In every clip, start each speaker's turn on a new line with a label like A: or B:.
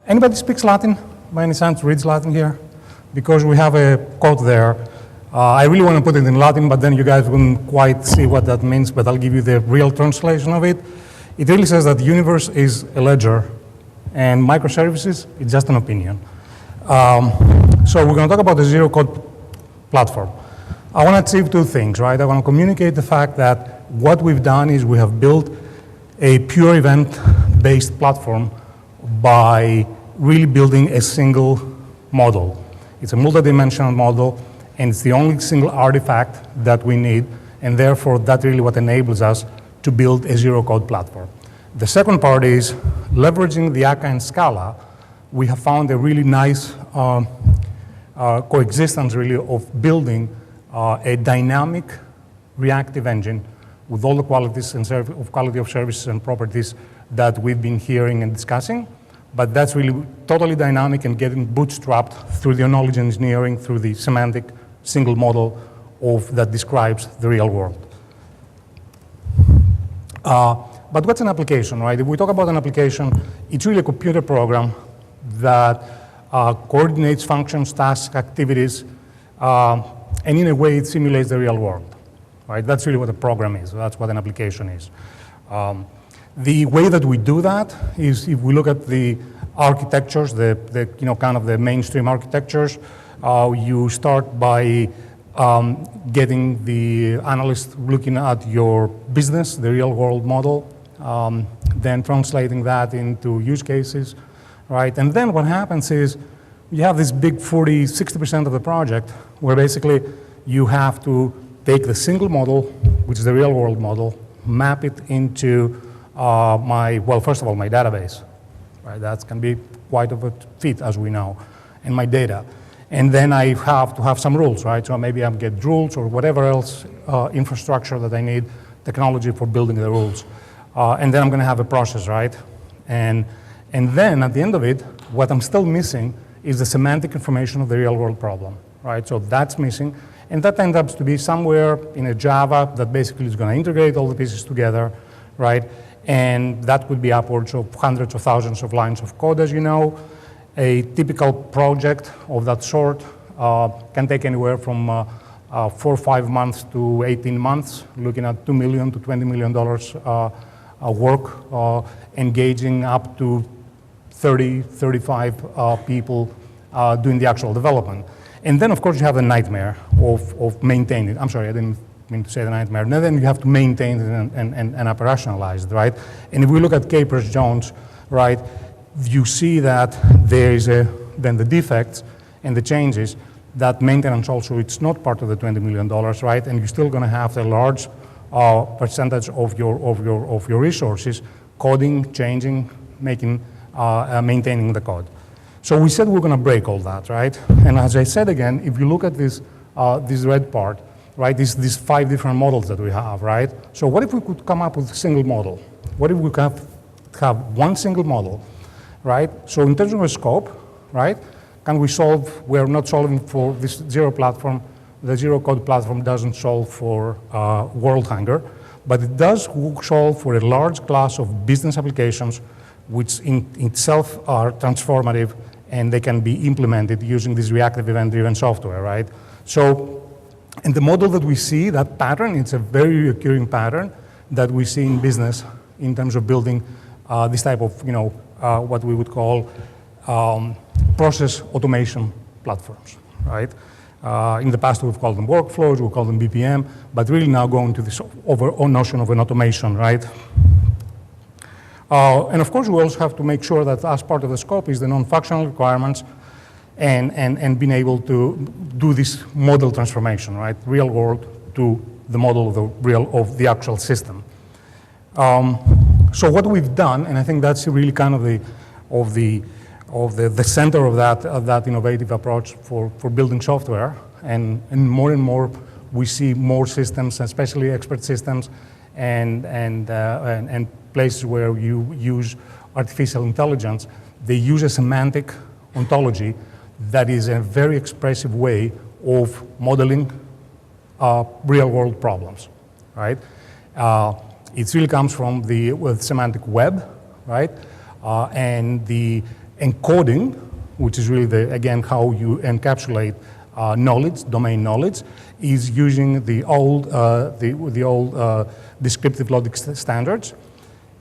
A: Anybody speaks Latin by any chance, reads Latin here? Because we have a quote there. I really want to put it in Latin, but then you guys wouldn't quite see what that means, but I'll give you the real translation of it. It really says that the universe is a ledger and microservices is just an opinion. So we're going to talk about the zero code platform. I want to achieve two things, right? I want to communicate the fact that what we've done is we have built a pure event-based platform by really building a single model. It's a multidimensional model, and it's the only single artifact that we need, and therefore that's really what enables us to build a zero-code platform. The second part is leveraging the Akka and Scala. We have found a really nice coexistence, really, of building a dynamic reactive engine with all the qualities and quality of services and properties that we've been hearing and discussing. But that's really totally dynamic and getting bootstrapped through the knowledge engineering, through the semantic single model that describes the real world. But what's an application, right? If we talk about an application, it's really a computer program that coordinates functions, tasks, activities, and in a way it simulates the real world, right? That's really what a program is. That's what an application is. The way that we do that is if we look at the architectures, kind of the mainstream architectures, you start by getting the analyst looking at your business, the real world model, then translating that into use cases, right? And then what happens is you have this big 60% of the project where basically you have to take the single model, which is the real world model, map it into first of all, my database, right? That can be quite of a feat, as we know, and my data. And then I have to have some rules, right? So maybe I get rules or whatever else infrastructure that I need, technology for building the rules. And then I'm going to have a process, right? And then at the end of it, what I'm still missing is the semantic information of the real world problem, right? So that's missing. And that ends up to be somewhere in a Java that basically is going to integrate all the pieces together, right? And that would be upwards of hundreds of thousands of lines of code, as you know. A typical project of that sort can take anywhere from 4 or 5 months to 18 months, looking at $2 million to $20 million work, engaging up to 30, 35 people doing the actual development. And then, of course, you have the nightmare of maintaining. I'm sorry, I didn't mean to say the nightmare. And then you have to maintain it and operationalize it, right? And if we look at Capers-Jones, right, you see that there is then the defects and the changes that maintenance also, it's not part of the $20 million, right? And you're still going to have a large percentage of your resources coding, changing, maintaining the code. So we said we're going to break all that, right? And as I said again, if you look at this red part, right, these 5 different models that we have, right? So what if we could come up with a single model? What if we could have one single model, right? So in terms of a scope, right, can we solve, we're not solving for this zero platform, the zero code platform doesn't solve for world hunger, but it does solve for a large class of business applications which in itself are transformative and they can be implemented using this reactive event-driven software, right? So, and the model that we see, that pattern, it's a very recurring pattern that we see in business in terms of building this type of, what we would call process automation platforms, right? In the past, we've called them workflows, we call them BPM, but really now going to this overall notion of an automation, right? And of course, we also have to make sure that as part of the scope is the non-functional requirements and being able to do this model transformation, right? Real world to the model of the actual system. So what we've done, and I think that's really kind of the center of that innovative approach for building software, and more we see more systems, especially expert systems, and places where you use artificial intelligence. They use a semantic ontology that is a very expressive way of modeling real-world problems, right? It really comes from the semantic web, right? And encoding, which is really, again, how you encapsulate knowledge, domain knowledge, is using the old descriptive logic standards.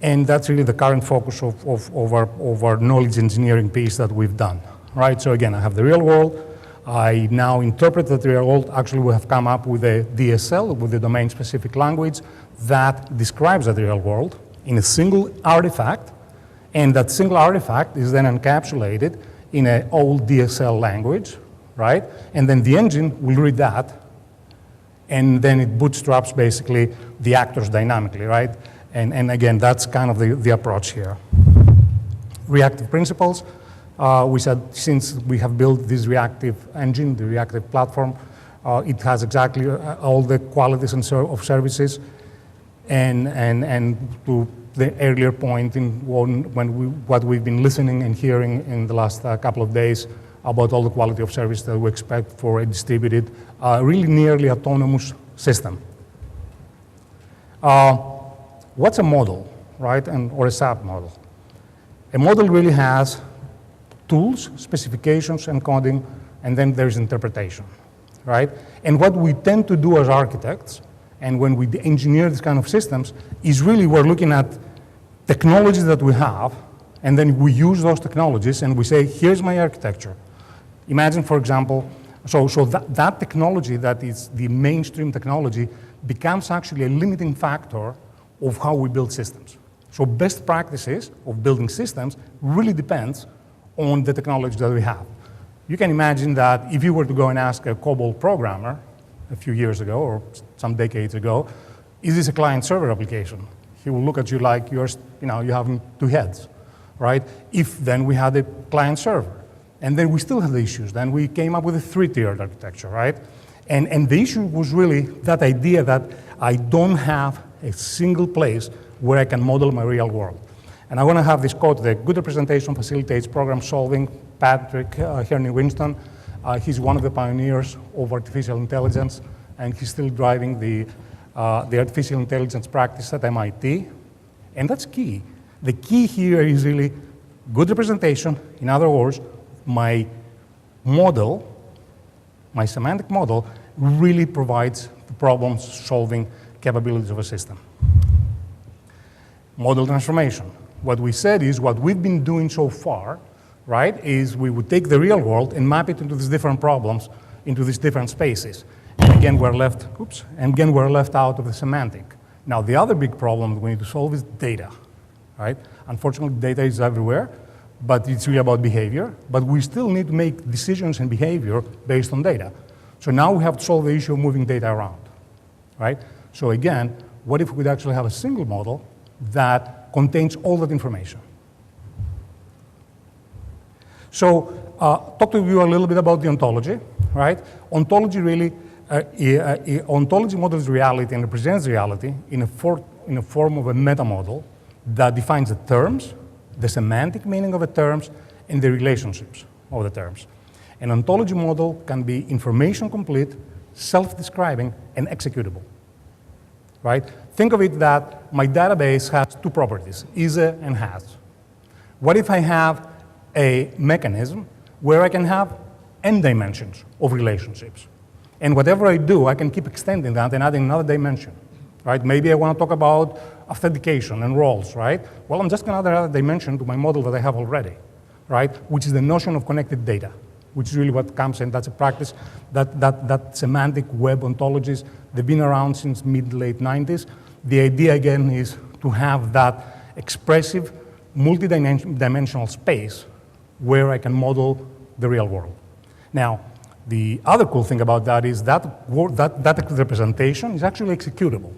A: And that's really the current focus of our knowledge engineering piece that we've done, right? So again, I have the real world. I now interpret that the real world. Actually, we have come up with a DSL, with a domain-specific language that describes the real world in a single artifact, and that single artifact is then encapsulated in an old DSL language, right? And then the engine will read that, and then it bootstraps basically the actors dynamically, right? And again, that's kind of the approach here. Reactive principles. We said since we have built this reactive engine, the reactive platform, it has exactly all the qualities of services. And to the earlier point what we've been listening and hearing in the last couple of days about all the quality of service that we expect for a distributed, really nearly autonomous system. What's a model, right, or a SAP model? A model really has tools, specifications, encoding, and then there's interpretation, right? And what we tend to do as architects, and when we engineer these kind of systems, is really we're looking at technologies that we have, and then we use those technologies, and we say, here's my architecture. Imagine, for example, so that technology that is the mainstream technology becomes actually a limiting factor of how we build systems. So best practices of building systems really depends on the technology that we have. You can imagine that if you were to go and ask a COBOL programmer a few years ago or some decades ago, is this a client-server application? He will look at you like you're having two heads, right? If then we had a client-server, and then we still have the issues, then we came up with a three-tiered architecture, right? And the issue was really that idea that I don't have a single place where I can model my real world. And I want to have this quote: the good representation facilitates program solving. Patrick here in Winston, he's one of the pioneers of artificial intelligence, and he's still driving the artificial intelligence practice at MIT. And that's key. The key here is really good representation. In other words, my model, my semantic model, really provides the problem-solving capabilities of a system. Model transformation. What we said is what we've been doing so far, right, is we would take the real world and map it into these different problems, into these different spaces. And again, we're left out of the semantic. Now, the other big problem that we need to solve is data, right? Unfortunately, data is everywhere, but it's really about behavior. But we still need to make decisions and behavior based on data. So now we have to solve the issue of moving data around, right? So again, what if we could actually have a single model that contains all that information? So talk to you a little bit about the ontology, right? Ontology really, ontology models reality and represents reality in a form of a meta model that defines the terms, the semantic meaning of the terms, and the relationships of the terms. An ontology model can be information complete, self-describing, and executable, right? Think of it that my database has two properties, is and has. What if I have a mechanism where I can have n dimensions of relationships? And whatever I do, I can keep extending that and adding another dimension, right? Maybe I want to talk about authentication and roles, right? Well, I'm just going to add another dimension to my model that I have already, right? Which is the notion of connected data, which is really what comes in. That's a practice that semantic web ontologies, they've been around since mid-late 90s. The idea, again, is to have that expressive, multi-dimensional space where I can model the real world. Now, the other cool thing about that is that representation is actually executable,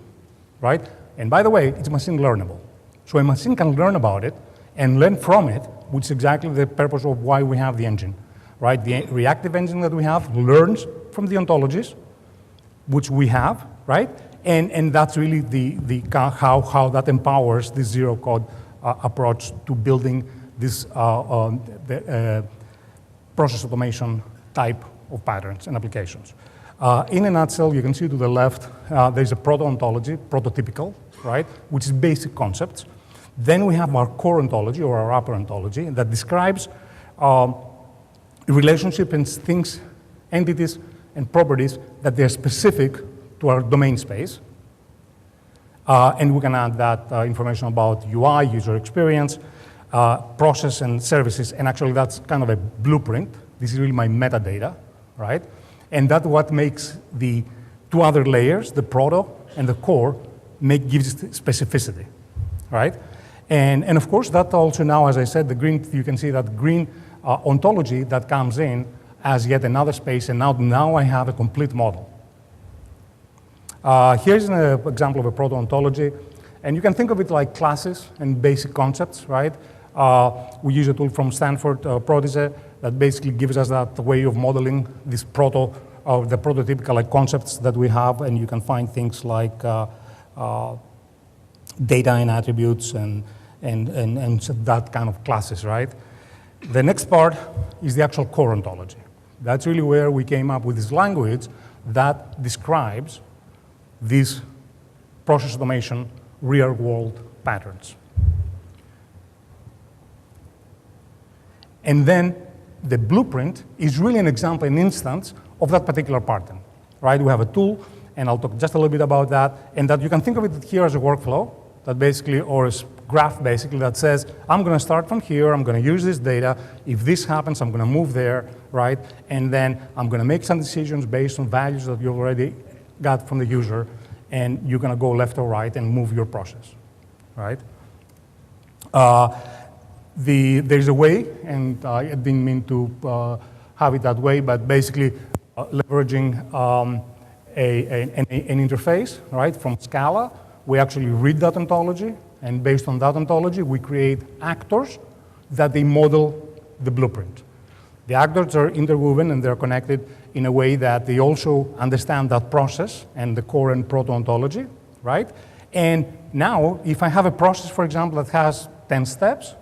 A: right? And by the way, it's machine learnable. So a machine can learn about it and learn from it, which is exactly the purpose of why we have the engine, right? The reactive engine that we have learns from the ontologies, which we have, right? And that's really how that empowers this zero-code approach to building this process automation type of patterns and applications. In a nutshell, you can see to the left, there's a proto-ontology, prototypical, right, which is basic concepts. Then we have our core ontology or our upper ontology that describes relationship and things, entities, and properties that they're specific to our domain space. And we can add that information about UI, user experience, process and services, and actually that's kind of a blueprint. This is really my metadata, right? And that's what makes the two other layers, the proto and the core, gives it specificity, right? And of course, that also now, as I said, the green, you can see that green ontology that comes in as yet another space, and now I have a complete model. Here's an example of a proto ontology, and you can think of it like classes and basic concepts, right? We use a tool from Stanford, Protege, that basically gives us that way of modeling this the prototypical like, concepts that we have, and you can find things like data and attributes and that kind of classes, right? The next part is the actual core ontology. That's really where we came up with this language that describes these process automation real-world patterns. And then the blueprint is really an example, an instance of that particular pattern, right? We have a tool, and I'll talk just a little bit about that, and that you can think of it here as a workflow that basically, or a graph basically that says, I'm gonna start from here, I'm gonna use this data, if this happens, I'm gonna move there, right? And then I'm gonna make some decisions based on values that you already got from the user, and you're gonna go left or right and move your process, right? There's a way, and I didn't mean to have it that way, but basically leveraging an interface, right, from Scala. We actually read that ontology, and based on that ontology, we create actors that they model the blueprint. The actors are interwoven and they're connected in a way that they also understand that process and the core and proto ontology, right? And now, if I have a process, for example, that has 10 steps,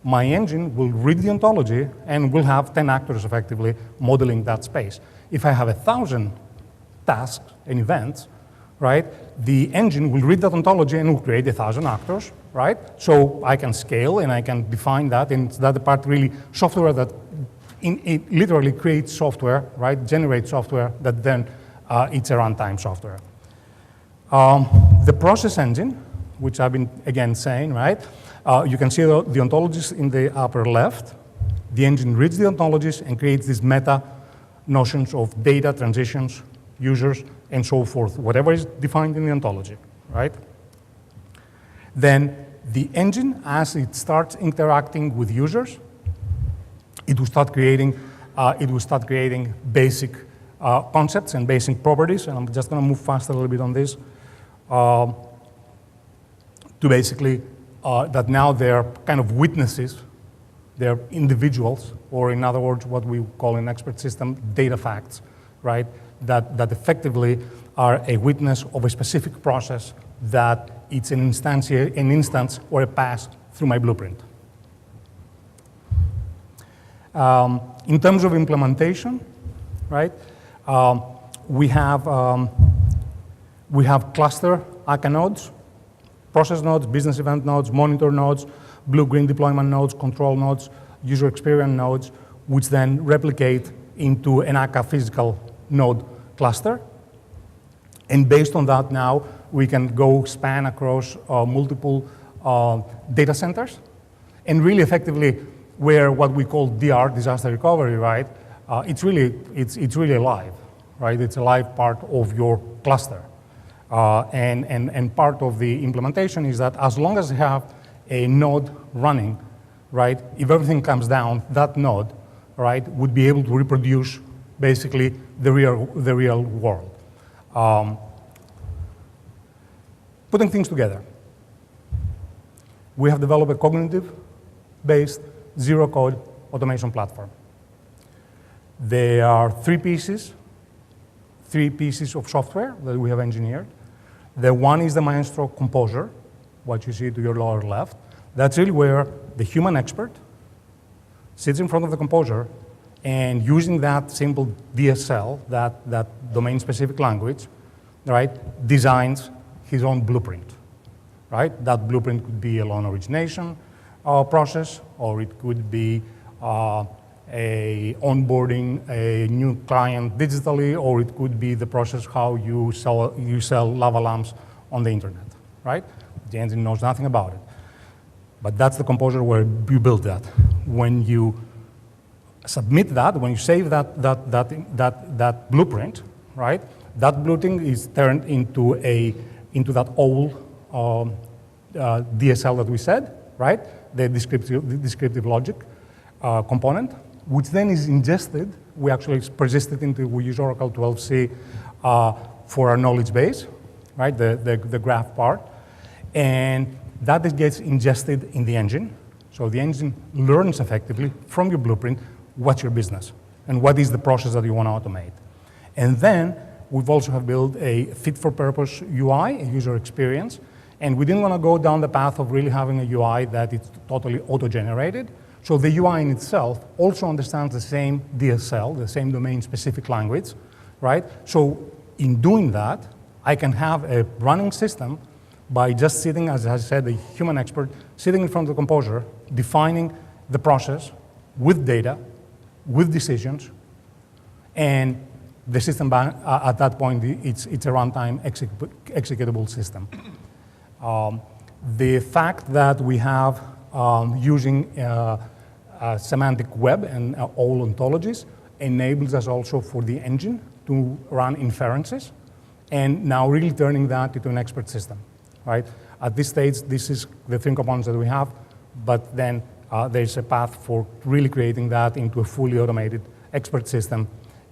A: my engine will read the ontology and will have 10 actors effectively modeling that space. If I have 1,000 tasks and events, right, the engine will read that ontology and will create 1,000 actors, right? So I can scale and I can define that, and that's the part really software that it literally creates software, right, generates software that then it's a runtime software. The process engine, which I've been again saying, right? You can see the ontologies in the upper left. The engine reads the ontologies and creates these meta notions of data, transitions, users, and so forth, whatever is defined in the ontology, right? Then the engine, as it starts interacting with users, it will start creating basic concepts and basic properties, and I'm just gonna move fast a little bit on this, to basically, that now they're kind of witnesses, they're individuals, or in other words, what we call in expert system, data facts, right? That effectively are a witness of a specific process that it's an instance or a pass through my blueprint. In terms of implementation, right? We have cluster ACA nodes, process nodes, business event nodes, monitor nodes, blue-green deployment nodes, control nodes, user experience nodes, which then replicate into an ACA physical node cluster. And based on that now, we can go span across multiple data centers. And really effectively, where what we call DR, disaster recovery, right? It's really alive, right? It's a live part of your cluster. And part of the implementation is that as long as you have a node running, right, if everything comes down, that node, right, would be able to reproduce basically the real world. Putting things together. We have developed a cognitive-based zero-code automation platform. There are three pieces of software that we have engineered. The one is the Maestro composer, what you see to your lower left. That's really where the human expert sits in front of the composer and using that simple DSL, that domain-specific language, right, designs his own blueprint, right? That blueprint could be a loan origination process, or it could be a onboarding a new client digitally, or it could be the process how you sell lava lamps on the internet, right? The engine knows nothing about it. But that's the composer where you build that. When you submit that, when you save that blueprint, right? That blueprint is turned into that old DSL that we said, right? The descriptive logic component, which then is ingested. We actually persist it into, we use Oracle 12c for our knowledge base, right? The graph part. And that gets ingested in the engine. So the engine learns effectively from your blueprint what's your business and what is the process that you want to automate. And then we've also have built a fit-for-purpose UI, a user experience, and we didn't want to go down the path of really having a UI that is totally auto-generated. So the UI in itself also understands the same DSL, the same domain-specific language, right? So in doing that, I can have a running system by just sitting, as I said, a human expert, sitting in front of the composer, defining the process with data, with decisions, and the system, at that point, it's a runtime executable system. The fact that we have using semantic web and all ontologies enables us also for the engine to run inferences, and now really turning that into an expert system, right? At this stage, this is the three components that we have, but then there's a path for really creating that into a fully automated expert system.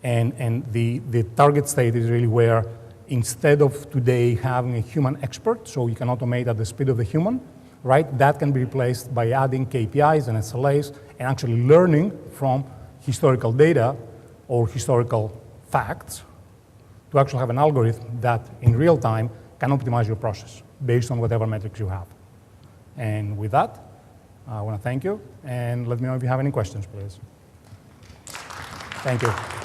A: And the target state is really where, instead of today having a human expert, so you can automate at the speed of the human, right? That can be replaced by adding KPIs and SLAs and actually learning from historical data or historical facts to actually have an algorithm that in real time can optimize your process based on whatever metrics you have. And with that, I want to thank you, and let me know if you have any questions, please. Thank you.